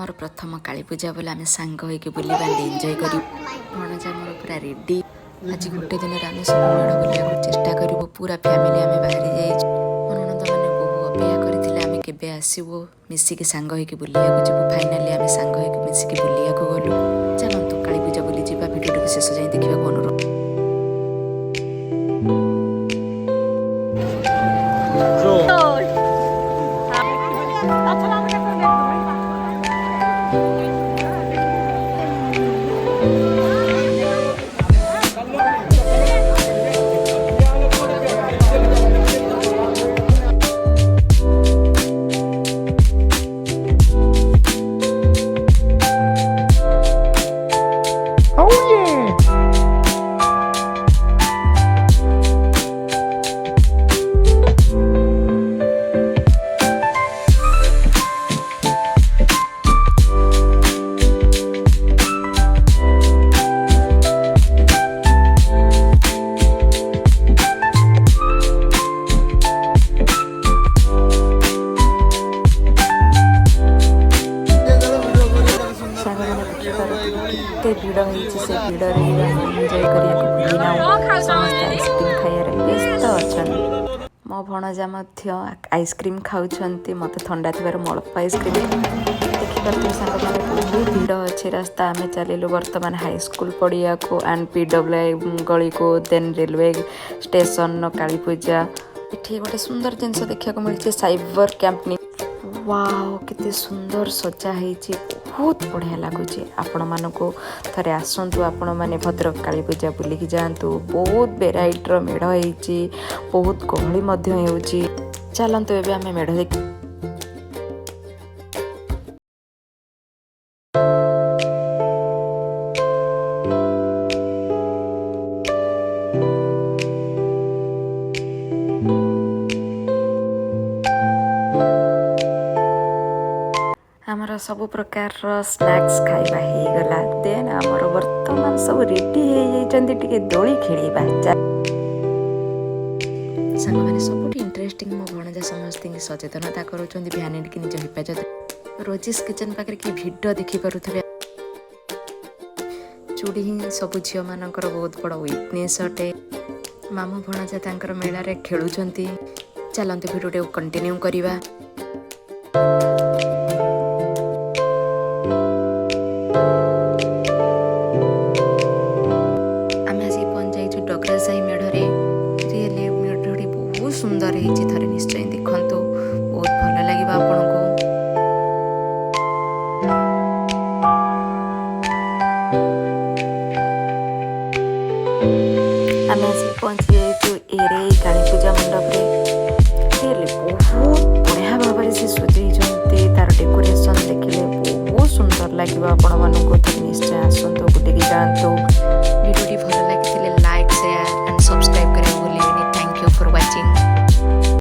आमर प्रथम काली पूजा बोले आम सांग होइके बुली बांडी एंजॉय करी भणजा मोर पूरा रेडी आज गोटे दिन आम सब मेढ़ बुलिया चेष्टा करूँ पूरा फैमिली आम बाहरी जाइए मो ननद मैंने बहु अपेक्षा करते आम केबे आसबू मिसिकी सांग होइके बुलिया जीवु फाइनाली आम सांग होइके मिसिकी बुलिया गलु चलतु काली पूजा बुली जा भिडियो शेष जाए देखा अनुरोध। भिड़ से भिड़ एंजॉय समस्त आइसक्रीम खाइबार व्यस्त अच्छा मो भणजा आइसक्रीम खाऊंट मत ठंडा थी मलप आइसक्रीम देखिए सांग बहुत भिड़ अच्छे रास्ता आम चलू बर्तमान हाईस्कूल पड़िया को एंड PW गली को देन रेलवे स्टेशन काली पूजा ये गोटे सुंदर जिनस देखा मिलती साइबर कैंप वाओ केते सुंदर सजा है बहुत बढ़िया लगुच आपण मानक थे आसतु आपण मैंने भद्रक काली पूजा बुलिकी जातु बहुत वेराइटर मेढ़ हो बहुत गहली चलतु एवं आम मेढ़ देख आमर सब प्रकार स्नैक्स खाइबा हो गला देन आमर वर्तमान सब रेडी हो जाइए दोली खेलवा सांग मैंने सब इंटरेस्टिंग मो भणजा समस्त सचेतनता करुँच भ्यानिट की निज हिफाजत रोजिस किचन पाखे कि भिड देखिपे चूड़ी ही सब झील मान बहुत बड़ वीकनेस अटे मामू भणजा मेला खेलुं चलते भिडियो कंटिन्यू करवा। सुंदर थे निश्चय देखु बहुत भल लगे आपण को आम पहुंची जाइए एरे काली पूजा मंडप बहुत बढ़िया भाव से सजाई तार डेकोरेशन देखिले बहुत सुंदर लगे आपण मानक निश्चय आसतु गोटे जातु।